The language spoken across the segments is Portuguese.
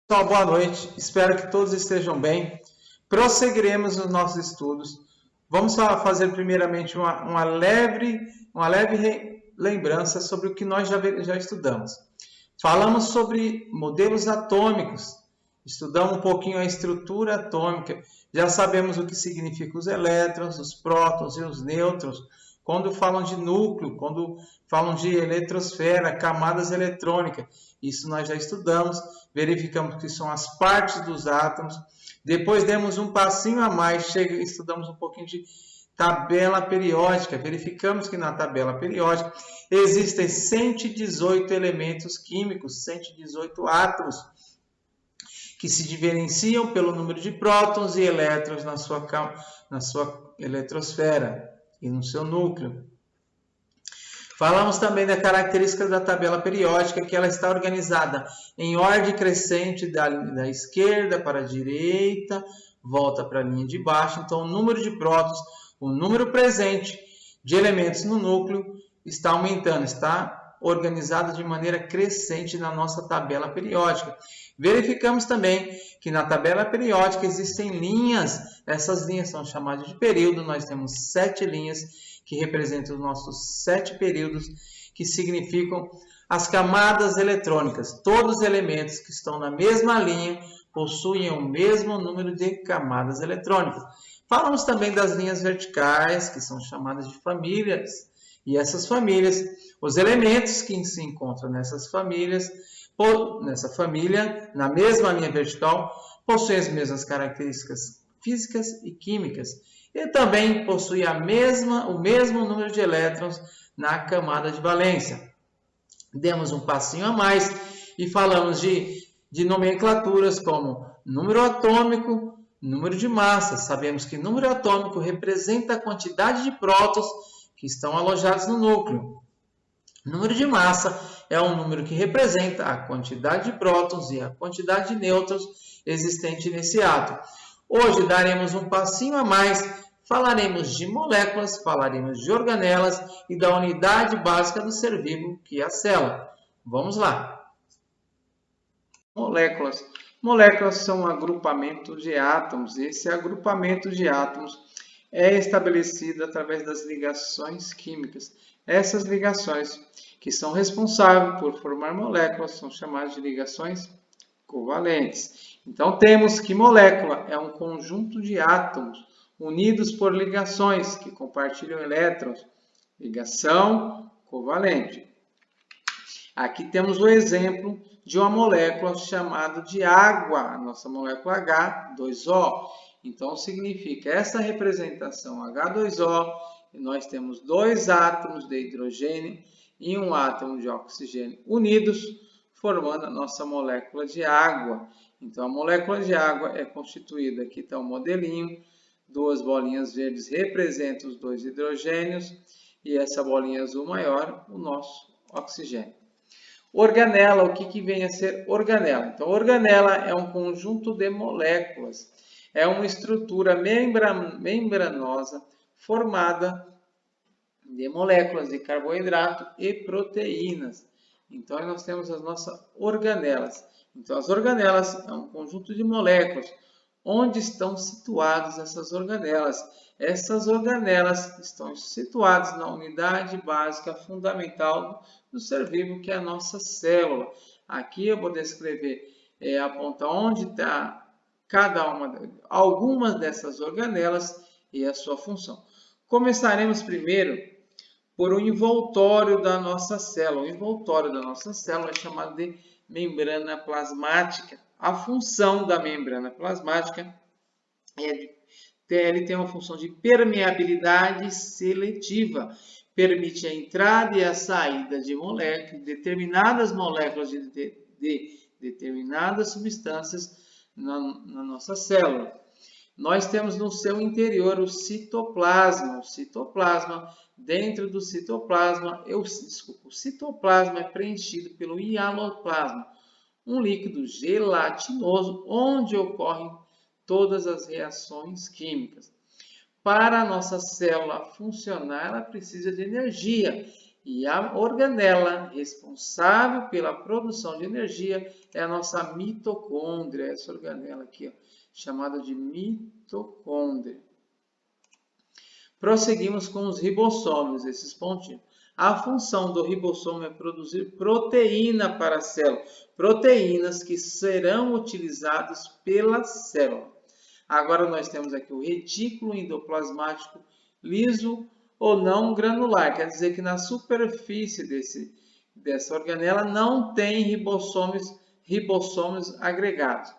Pessoal, boa noite. Espero que todos estejam bem. Prosseguiremos os nossos estudos. Vamos fazer primeiramente uma leve lembrança sobre o que nós já estudamos. Falamos sobre modelos atômicos, estudamos um pouquinho a estrutura atômica, já sabemos o que significam os elétrons, os prótons e os nêutrons, quando falam de núcleo, quando falam de eletrosfera, camadas eletrônicas. Isso nós já estudamos, verificamos que são as partes dos átomos. Depois demos um passinho a mais, estudamos um pouquinho de tabela periódica. Verificamos que na tabela periódica existem 118 elementos químicos, 118 átomos, que se diferenciam pelo número de prótons e elétrons na sua eletrosfera e no seu núcleo. Falamos também da característica da tabela periódica, que ela está organizada em ordem crescente da esquerda para a direita, volta para a linha de baixo. Então, o número de prótons, o número presente de elementos no núcleo está aumentando, está organizado de maneira crescente na nossa tabela periódica. Verificamos também que na tabela periódica existem linhas, essas linhas são chamadas de período, nós temos 7 linhas que representam os nossos 7 períodos, que significam as camadas eletrônicas. Todos os elementos que estão na mesma linha possuem o mesmo número de camadas eletrônicas. Falamos também das linhas verticais, que são chamadas de famílias, e essas famílias, os elementos que se encontram nessa família, na mesma linha vertical, possuem as mesmas características físicas e químicas, e também possui o mesmo número de elétrons na camada de valência. Demos um passinho a mais e falamos de nomenclaturas como número atômico, número de massa. Sabemos que número atômico representa a quantidade de prótons que estão alojados no núcleo. Número de massa é um número que representa a quantidade de prótons e a quantidade de nêutrons existente nesse átomo. Hoje daremos um passinho a mais, falaremos de moléculas, falaremos de organelas e da unidade básica do ser vivo, que é a célula. Vamos lá. Moléculas. Moléculas são um agrupamento de átomos. Esse agrupamento de átomos é estabelecido através das ligações químicas. Essas ligações que são responsáveis por formar moléculas são chamadas de ligações covalentes. Então, temos que molécula é um conjunto de átomos unidos por ligações que compartilham elétrons. Ligação covalente. Aqui temos o exemplo de uma molécula chamada de água, a nossa molécula H2O. Então, significa essa representação H2O, nós temos 2 átomos de hidrogênio e um átomo de oxigênio unidos, formando a nossa molécula de água. Então, a molécula de água é constituída, aqui está o modelinho, 2 bolinhas verdes representam os 2 hidrogênios e essa bolinha azul maior, o nosso oxigênio. Organela, o que vem a ser organela? Então, organela é um conjunto de moléculas, é uma estrutura membranosa formada de moléculas de carboidrato e proteínas. Então, nós temos as nossas organelas. Então, as organelas é um conjunto de moléculas. Onde estão situadas essas organelas? Essas organelas estão situadas na unidade básica fundamental do ser vivo, que é a nossa célula. Aqui eu vou descrever, apontar onde está algumas dessas organelas e a sua função. Começaremos primeiro por um envoltório da nossa célula. O envoltório da nossa célula é chamado de membrana plasmática. A função da membrana plasmática ele tem uma função de permeabilidade seletiva. Permite a entrada e a saída de moléculas, determinadas moléculas de determinadas substâncias na nossa célula. Nós temos no seu interior o citoplasma. O citoplasma, dentro do citoplasma, o citoplasma é preenchido pelo hialoplasma, um líquido gelatinoso onde ocorrem todas as reações químicas. Para a nossa célula funcionar, ela precisa de energia. E a organela responsável pela produção de energia é a nossa mitocôndria, essa organela aqui, ó, chamada de mitocôndria. Prosseguimos com os ribossomos, esses pontinhos. A função do ribossomo é produzir proteína para a célula, proteínas que serão utilizadas pela célula. Agora nós temos aqui o retículo endoplasmático liso ou não granular, quer dizer que na superfície dessa organela não tem ribossomos agregados.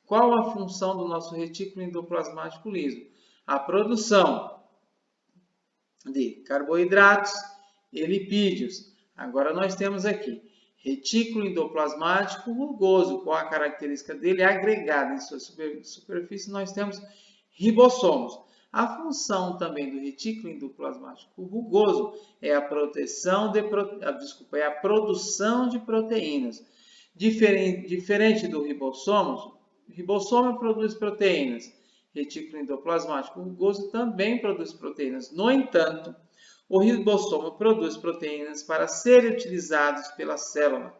Qual a função do nosso retículo endoplasmático liso? A produção de carboidratos e lipídios. Agora nós temos aqui retículo endoplasmático rugoso, qual a característica dele? Agregado em sua superfície, nós temos ribossomos. A função também do retículo endoplasmático rugoso é a produção de proteínas. Diferente do ribossomo, o ribossomo produz proteínas. Retículo endoplasmático rugoso também produz proteínas. No entanto, o ribossomo produz proteínas para serem utilizados pela célula.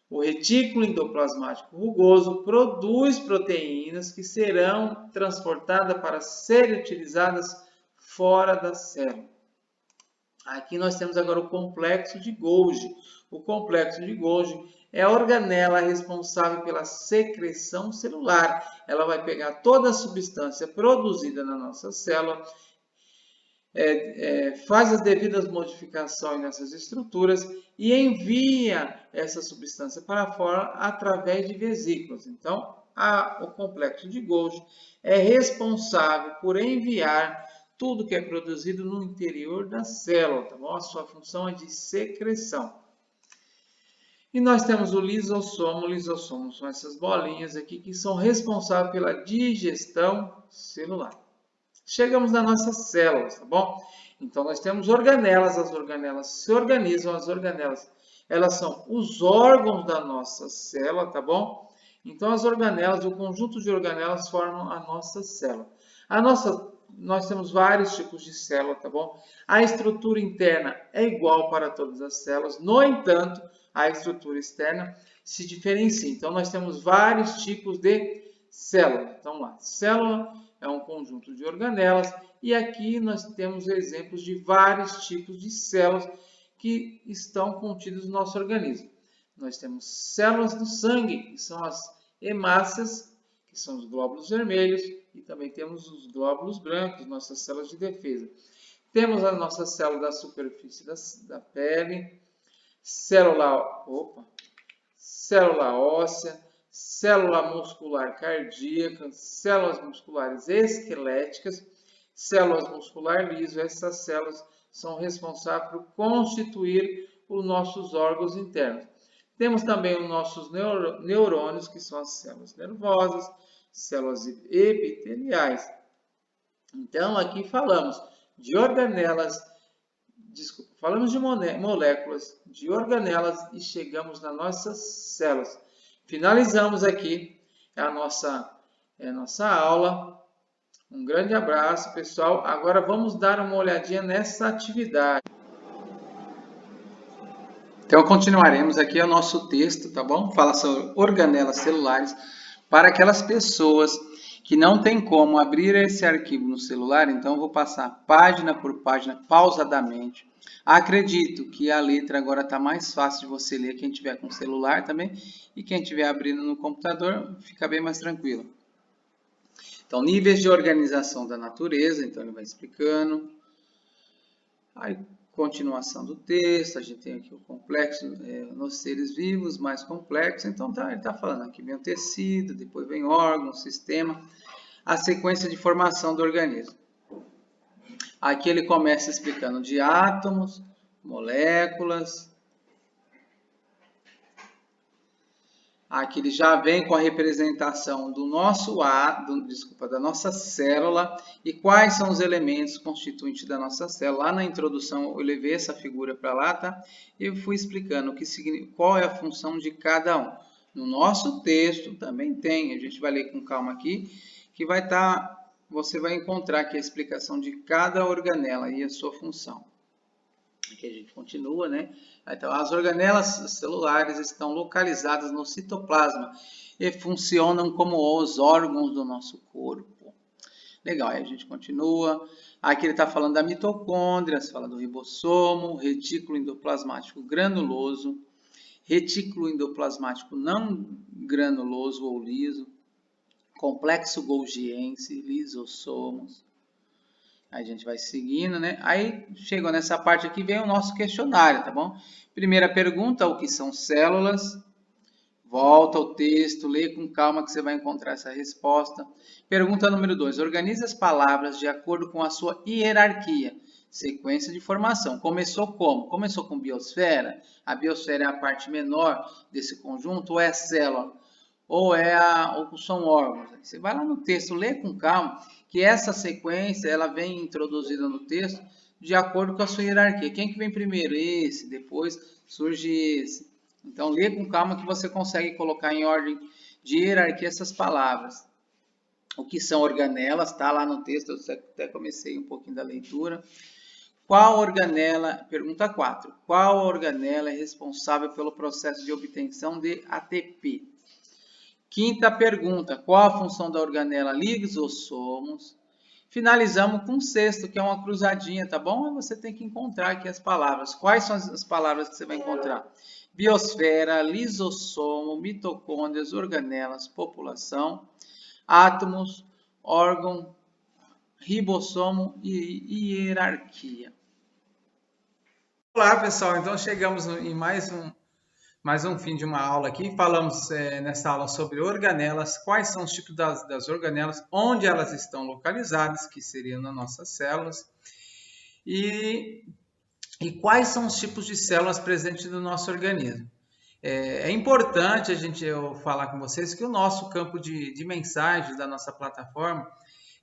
O retículo endoplasmático rugoso produz proteínas que serão transportadas para serem utilizadas fora da célula. Aqui nós temos agora o complexo de Golgi. O complexo de Golgi é a organela responsável pela secreção celular. Ela vai pegar toda a substância produzida na nossa célula, faz as devidas modificações nessas estruturas e envia essa substância para fora através de vesículas. Então, o complexo de Golgi é responsável por enviar tudo que é produzido no interior da célula, tá bom? A sua função é de secreção. E nós temos o lisossomo. O lisossomo são essas bolinhas aqui que são responsáveis pela digestão celular. Chegamos nas nossas células, tá bom? Então, nós temos organelas, as organelas se organizam, as organelas, elas são os órgãos da nossa célula, tá bom? Então, as organelas, o conjunto de organelas formam a nossa célula. Nós temos vários tipos de célula, tá bom? A estrutura interna é igual para todas as células, no entanto, a estrutura externa se diferencia. Então, nós temos vários tipos de célula. Então, lá, célula é um conjunto de organelas e aqui nós temos exemplos de vários tipos de células que estão contidas no nosso organismo. Nós temos células do sangue, que são as hemácias, que são os glóbulos vermelhos, e também temos os glóbulos brancos, nossas células de defesa. Temos a nossa célula da superfície da pele, célula óssea, célula muscular cardíaca, células musculares esqueléticas, células muscular liso. Essas células são responsáveis por constituir os nossos órgãos internos. Temos também os nossos neurônios, que são as células nervosas, células epiteliais. Então, aqui falamos de falamos de moléculas, de organelas e chegamos nas nossas células. Finalizamos aqui a nossa aula. Um grande abraço, pessoal. Agora vamos dar uma olhadinha nessa atividade. Então, continuaremos aqui o nosso texto, tá bom? Fala sobre organelas celulares para aquelas pessoas que não tem como abrir esse arquivo no celular. Então, eu vou passar página por página, pausadamente. Acredito que a letra agora está mais fácil de você ler, quem tiver com celular também, e quem estiver abrindo no computador, fica bem mais tranquilo. Então, níveis de organização da natureza, então ele vai explicando. Aí, continuação do texto, a gente tem aqui o complexo nos seres vivos, mais complexo. Então, ele está falando aqui, vem o tecido, depois vem órgão, sistema, a sequência de formação do organismo. Aqui ele começa explicando de átomos, moléculas. Aqui ele já vem com a representação do da nossa célula e quais são os elementos constituintes da nossa célula. Lá na introdução eu levei essa figura para lá, tá? E eu fui explicando qual é a função de cada um. No nosso texto também tem, a gente vai ler com calma aqui, que você vai encontrar aqui a explicação de cada organela e a sua função. Aqui a gente continua, né? Então, as organelas celulares estão localizadas no citoplasma e funcionam como os órgãos do nosso corpo. Legal, aí a gente continua. Aqui ele está falando da mitocôndria, fala do ribossomo, retículo endoplasmático granuloso, retículo endoplasmático não granuloso ou liso, complexo golgiense, lisossomos. Aí a gente vai seguindo, né? Aí chegou nessa parte aqui, vem o nosso questionário, tá bom? Primeira pergunta, o que são células? Volta ao texto, lê com calma que você vai encontrar essa resposta. Pergunta número 2. Organize as palavras de acordo com a sua hierarquia. Sequência de formação. Começou como? Começou com biosfera. A biosfera é a parte menor desse conjunto ou é a célula? Ou são órgãos? Você vai lá no texto, lê com calma, que essa sequência ela vem introduzida no texto de acordo com a sua hierarquia. Quem que vem primeiro? Esse, depois surge esse. Então, lê com calma que você consegue colocar em ordem de hierarquia essas palavras. O que são organelas, está lá no texto, eu até comecei um pouquinho da leitura. Qual organela, pergunta 4, qual organela é responsável pelo processo de obtenção de ATP? Quinta pergunta, qual a função da organela lisossomos? Finalizamos com o sexto, que é uma cruzadinha, tá bom? Você tem que encontrar aqui as palavras. Quais são as palavras que você vai encontrar? Biosfera, lisossomo, mitocôndrias, organelas, população, átomos, órgão, ribossomo e hierarquia. Olá, pessoal. Então chegamos em mais um fim de uma aula aqui. Falamos nessa aula sobre organelas, quais são os tipos das organelas, onde elas estão localizadas, que seriam nas nossas células, e quais são os tipos de células presentes no nosso organismo. É importante eu falar com vocês que o nosso campo de mensagens da nossa plataforma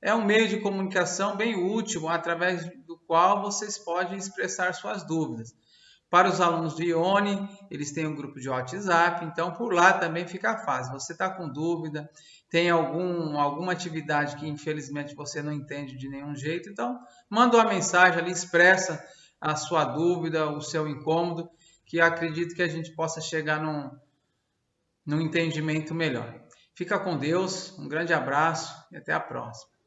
é um meio de comunicação bem útil, através do qual vocês podem expressar suas dúvidas. Para os alunos do IONE, eles têm um grupo de WhatsApp, então por lá também fica fácil. Você está com dúvida, tem alguma atividade que infelizmente você não entende de nenhum jeito, então manda uma mensagem ali, expressa a sua dúvida, o seu incômodo, que eu acredito que a gente possa chegar num entendimento melhor. Fica com Deus, um grande abraço e até a próxima.